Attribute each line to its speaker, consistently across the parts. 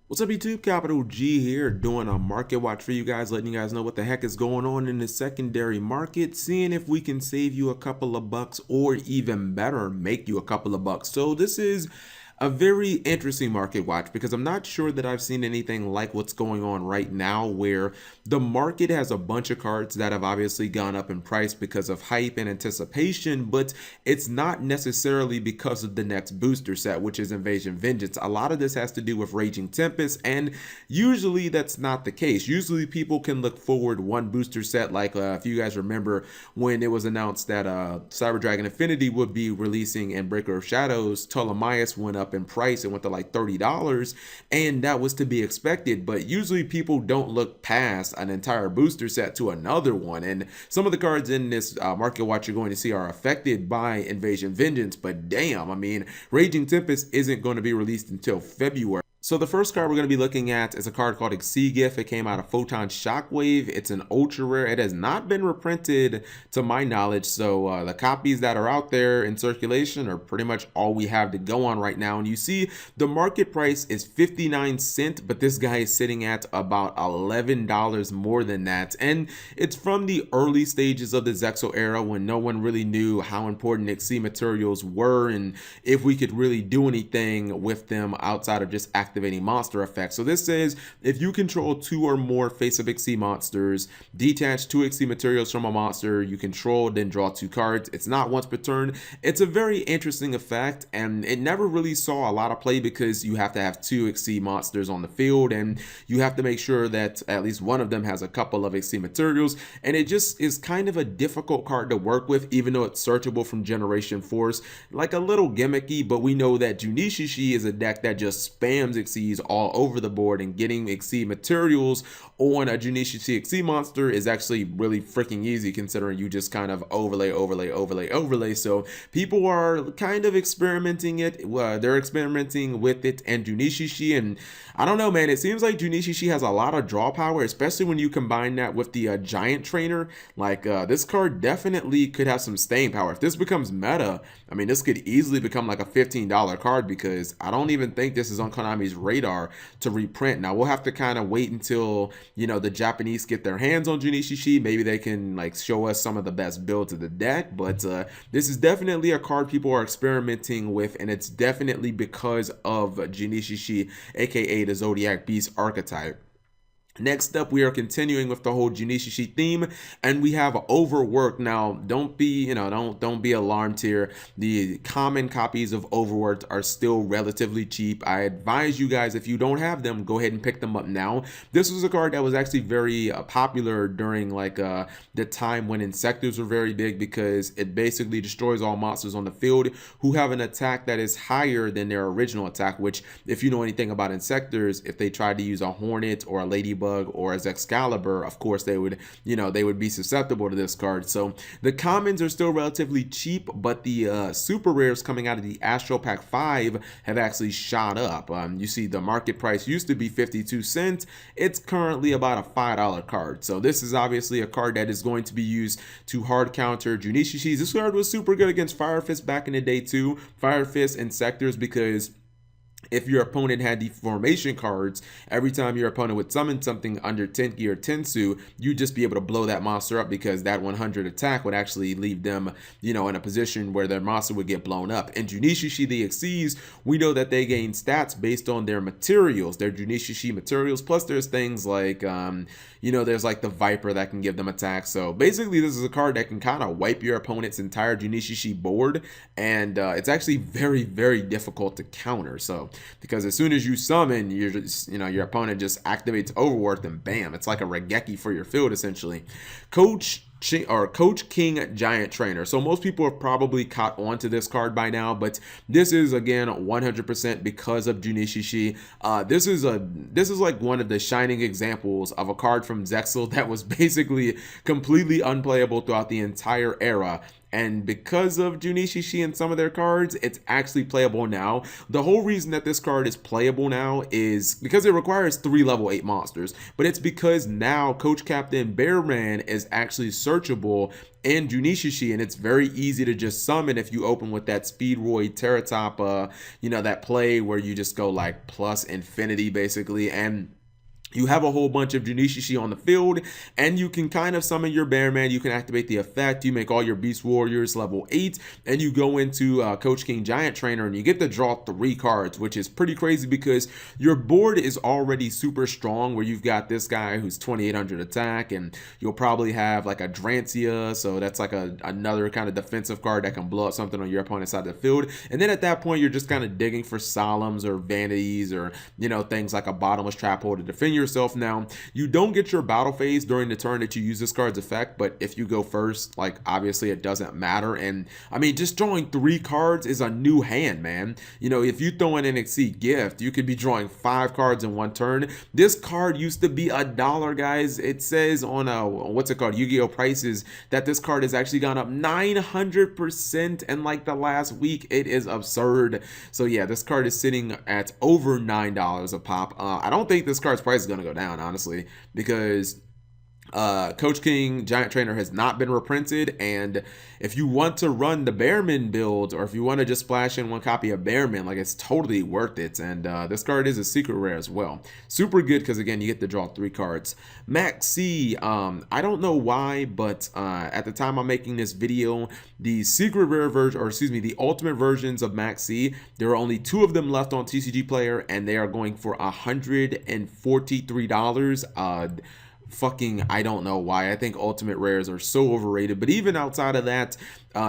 Speaker 1: What's up, YouTube? Capital G here, doing a market watch for you guys, letting you guys know what the heck is going on in the secondary market, seeing if we can save you a couple of bucks or even better, make you a couple of bucks. So this is a very interesting market watch because I'm not sure that I've seen anything like what's going on right now, where the market has a bunch of cards that have obviously gone up in price because of hype and anticipation, but it's not necessarily because of the next booster set, which is Invasion Vengeance. A lot of this has to do with Raging Tempest, and usually that's not the case. Usually people can look forward one booster set, like if you guys remember when it was announced that Cyber Dragon Infinity would be releasing and Breaker of Shadows, Ptolemaeus went up in price and went to like $30, and that was to be expected. But usually people don't look past an entire booster set to another one, and some of the cards in this market watch you're going to see are affected by Invasion Vengeance. But damn, I mean, Raging Tempest isn't going to be released until February. So the first card we're going to be looking at is a card called XYZ Gift. It came out of Photon Shockwave. It's an ultra rare. It has not been reprinted to my knowledge. So the copies that are out there in circulation are pretty much all we have to go on right now. And you see the market price is 59 cents, but this guy is sitting at about $11 more than that. And it's from the early stages of the Zexal era when no one really knew how important XYZ materials were and if we could really do anything with them outside of just activating monster effects. So this says if you control 2 or more face of XYZ monsters, detach 2 XYZ materials from a monster you control, then draw 2 cards. It's not once per turn. It's a very interesting effect, and it never really saw a lot of play because you have to have 2 XYZ monsters on the field, and you have to make sure that at least one of them has a couple of XYZ materials, and it just is kind of a difficult card to work with, even though it's searchable from Generation Force. Like a little gimmicky, but we know that Juunishishi is a deck that just spams XYZs all over the board, and getting XYZ materials on a Juunishishi XYZ monster is actually really freaking easy considering you just kind of overlay. So people are kind of experimenting they're experimenting with it and Juunishishi, and I don't know, man, it seems like Juunishishi has a lot of draw power, especially when you combine that with the giant trainer. Like this card definitely could have some staying power. If this becomes meta, I mean, this could easily become like a $15 card, because I don't even think this is on Konami's radar to reprint. Now we'll have to kind of wait until, you know, the Japanese get their hands on Juunishishi. Maybe they can like show us some of the best builds of the deck, but this is definitely a card people are experimenting with, and it's definitely because of Juunishishi, aka the Zodiac Beast archetype. Next up, we are continuing with the whole Juunishishi theme, and we have Overworked. Now, don't be alarmed here. The common copies of Overworked are still relatively cheap. I advise you guys, if you don't have them, go ahead and pick them up now. This was a card that was actually very popular during like the time when Insectors were very big, because it basically destroys all monsters on the field who have an attack that is higher than their original attack, which, if you know anything about Insectors, if they tried to use a Hornet or a Ladybug or as Excalibur, of course they would be susceptible to this card. So the commons are still relatively cheap, but the super rares coming out of the Astro Pack 5 have actually shot up. You see the market price used to be 52 cents. It's currently about a $5 card. So this is obviously a card that is going to be used to hard counter Juunishishi. This card was super good against Fire Fist back in the day too. Fire Fist and Sectors, because if your opponent had the formation cards, every time your opponent would summon something under Tenki or Tensu, you'd just be able to blow that monster up, because that 100 attack would actually leave them, you know, in a position where their monster would get blown up. In Juunishishi, the XYZs, we know that they gain stats based on their materials, their Juunishishi materials, plus there's things like, you know, there's like the Viper that can give them attacks. So basically, this is a card that can kind of wipe your opponent's entire Juunishishi board, and it's actually very, very difficult to counter. So because as soon as you summon, you're just, you know, your opponent just activates Overworked, and bam, it's like a Regeki for your field essentially. Coach King Giant Trainer. So most people have probably caught on to this card by now, but this is again 100% because of Juunishishi. This is like one of the shining examples of a card from Zexal that was basically completely unplayable throughout the entire era. And because of Juunishishi and some of their cards, it's actually playable now. The whole reason that this card is playable now is because it requires 3 level 8 monsters, but it's because now Coach Captain Bearman is actually searchable in Juunishishi, and it's very easy to just summon if you open with that Speedroid Terratop, you know, that play where you just go like plus infinity basically, and you have a whole bunch of Juunishishi on the field, and you can kind of summon your Bearman. You can activate the effect. You make all your Beast Warriors level 8, and you go into Coach King Giant Trainer, and you get to draw 3 cards, which is pretty crazy because your board is already super strong, where you've got this guy who's 2800 attack, and you'll probably have like a Drancia, so that's like another kind of defensive card that can blow up something on your opponent's side of the field. And then at that point, you're just kind of digging for Solemns or Vanities or, you know, things like a Bottomless Trap Hole to defend yourself. Now, you don't get your battle phase during the turn that you use this card's effect, but if you go first, like, obviously it doesn't matter. And I mean, just drawing 3 cards is a new hand, man. You know, if you throw in XYZ Gift, you could be drawing 5 cards in one turn. This card used to be $1, guys. It says on what's it called, Yu-Gi-Oh prices, that this card has actually gone up 900% in like the last week. It is absurd. So yeah, this card is sitting at over $9 a pop. I don't think this card's price is going to go down, honestly, because Coach King Giant Trainer has not been reprinted, and if you want to run the Bearman build, or if you want to just splash in 1 copy of Bearman, like, it's totally worth it. And this card is a secret rare as well. Super good because, again, you get to draw 3 cards. Maxie, I don't know why, but at the time I'm making this video, the secret rare version, or excuse me, the ultimate versions of Maxie, there are only 2 of them left on TCG Player, and they are going for $143. Fucking, I don't know why. I think ultimate rares are so overrated. But even outside of that,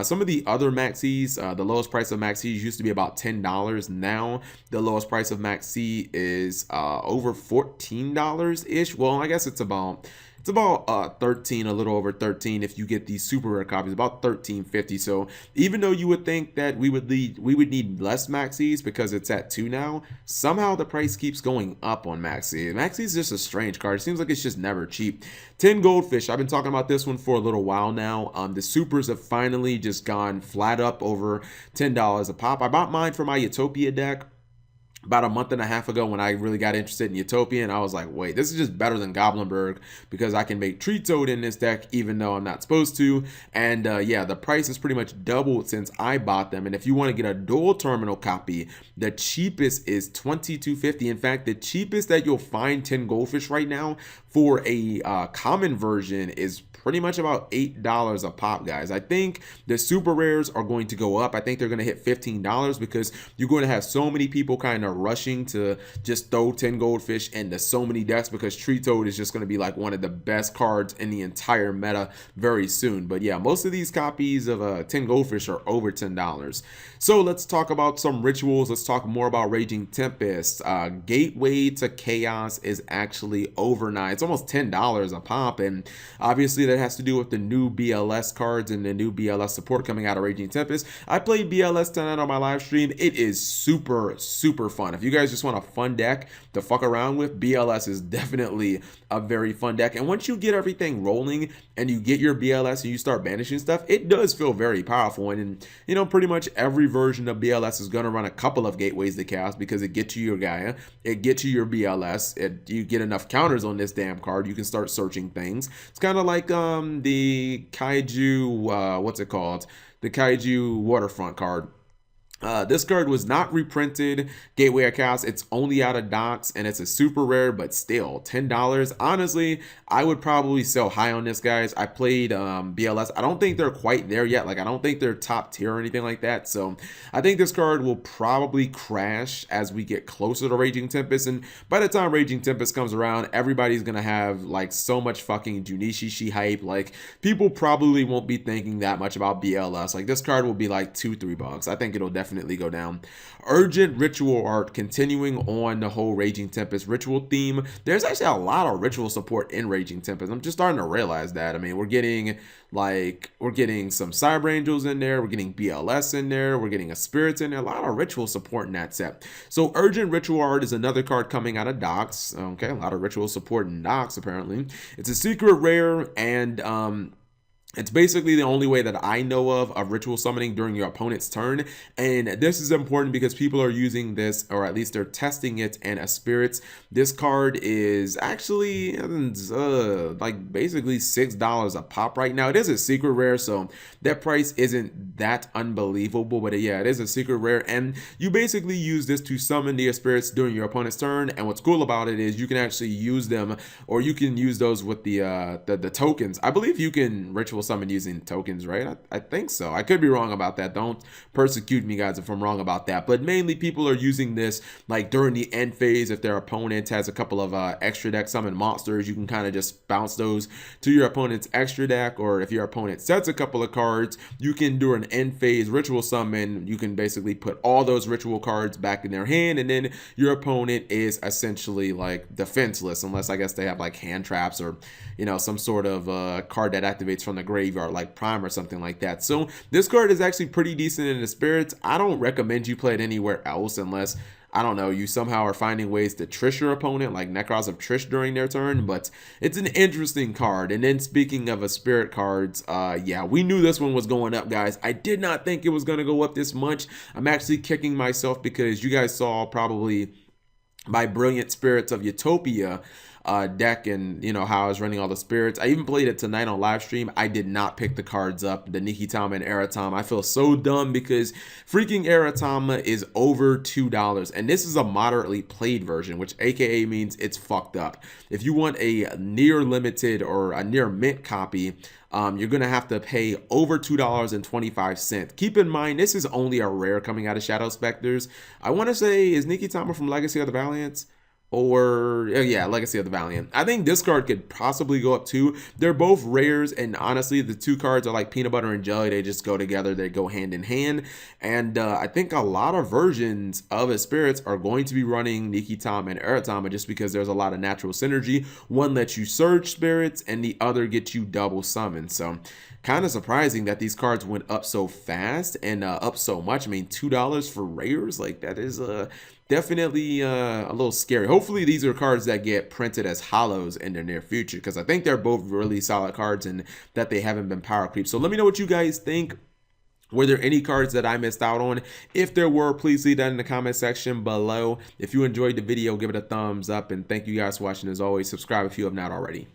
Speaker 1: some of the other Maxies, the lowest price of Maxies used to be about $10. Now the lowest price of Maxie is over $14 ish. Well, I guess it's about 13, a little over 13 if you get these super rare copies, about 13.50. So even though you would think that we would need less Maxies because it's at 2 now, somehow the price keeps going up on Maxie. Maxie is just a strange card. It seems like it's just never cheap. 10 Goldfish, I've been talking about this one for a little while now. The supers have finally just gone flat up over $10 a pop. I bought mine for my Utopia deck about a month and a half ago when I really got interested in Utopia, and I was like, wait, this is just better than Goblinberg because I can make Tree Toad in this deck even though I'm not supposed to. And yeah, the price is pretty much doubled since I bought them. And if you want to get a dual terminal copy, the cheapest is $22.50. In fact, the cheapest that you'll find 10 Goldfish right now for a common version is pretty much about $8 a pop, guys. I think the super rares are going to go up. I think they're going to hit $15 because you're going to have so many people kind of rushing to just throw 10 Goldfish into so many decks because Tree Toad is just going to be like one of the best cards in the entire meta very soon. But yeah, most of these copies of 10 Goldfish are over $10. So let's talk about some rituals. Let's talk more about Raging Tempest. Gateway to Chaos is actually over 9. It's almost $10 a pop, and obviously that has to do with the new BLS cards and the new BLS support coming out of Raging Tempest. I played BLS tonight on my live stream. It is super fun. If you guys just want a fun deck to fuck around with, BLS is definitely a very fun deck. And once you get everything rolling and you get your BLS and you start banishing stuff, it does feel very powerful. And you know, pretty much every version of BLS is going to run a couple of Gateways to Chaos because it gets you your Gaia, it gets you your BLS, you get enough counters on this damn card, you can start searching things. It's kind of like the Kaiju, what's it called? The Kaiju Waterfront card. This card was not reprinted, Gateway of Chaos. It's only out of docks, and it's a super rare, but still $10. Honestly, I would probably sell high on this, guys. I played BLS. I don't think they're quite there yet. Like, I don't think they're top tier or anything like that. So I think this card will probably crash as we get closer to Raging Tempest. And by the time Raging Tempest comes around, everybody's gonna have like so much fucking Juunishishi hype. Like, people probably won't be thinking that much about BLS. Like, this card will be like $2-3. I think it'll definitely go down. Urgent Ritual Art, continuing on the whole Raging Tempest ritual theme. There's actually a lot of ritual support in Raging Tempest. I'm just starting to realize that. I mean, we're getting some Cyber Angels in there, we're getting BLS in there, we're getting a Spirits in there, a lot of ritual support in that set. So Urgent Ritual Art is another card coming out of docks. Okay, a lot of ritual support in docks apparently. It's a secret rare, and It's basically the only way that I know of ritual summoning during your opponent's turn. And this is important because people are using this, or at least they're testing it in a spirits. This card is actually like basically $6 a pop right now. It is a secret rare, so that price isn't that unbelievable. But yeah, it is a secret rare. And you basically use this to summon the spirits during your opponent's turn. And what's cool about it is you can actually use them, or you can use those with the tokens. I believe you can ritual summon using tokens, right? I think so. I could be wrong about that. Don't persecute me, guys, if I'm wrong about that. But mainly people are using this like during the end phase. If their opponent has a couple of extra deck summon monsters, you can kind of just bounce those to your opponent's extra deck. Or if your opponent sets a couple of cards, you can do an end phase ritual summon. You can basically put all those ritual cards back in their hand, and then your opponent is essentially like defenseless, unless I guess they have like hand traps or, you know, some sort of card that activates from the graveyard like Prime or something like that. So this card is actually pretty decent in the spirits. I don't recommend you play it anywhere else unless, I don't know, you somehow are finding ways to trish your opponent, like Necros of Trish during their turn, but it's an interesting card. And then speaking of spirit cards, yeah, we knew this one was going up, guys. I did not think it was going to go up this much. I'm actually kicking myself because you guys saw probably my Brilliant Spirits of Utopia deck, and you know how I was running all the spirits. I even played it tonight on live stream. I did not pick the cards up, the Nikitama and Aratama. I feel so dumb because freaking Aratama is over $2, and this is a moderately played version, which aka means it's fucked up. If you want a near limited or a near mint copy, you're gonna have to pay over $2.25. Keep in mind, this is only a rare coming out of Shadow Specters. I want to say, is Nikitama from Legacy of the Valiants? Or yeah, Legacy of the Valiant. I think this card could possibly go up too. They're both rares, and honestly, the two cards are like peanut butter and jelly. They just go together. They go hand in hand. And I think a lot of versions of his spirits are going to be running Nikitama and Aratama just because there's a lot of natural synergy. One lets you surge spirits, and the other gets you double summon. So kind of surprising that these cards went up so fast and up so much. I mean, $2 for rares, like that is definitely a little scary. Hopefully these are cards that get printed as hollows in the near future, because I think they're both really solid cards and that they haven't been power creep. So let me know what you guys think. Were there any cards that I missed out on? If there were, please leave that in the comment section below. If you enjoyed the video, give it a thumbs up, and thank you guys for watching. As always, subscribe if you have not already.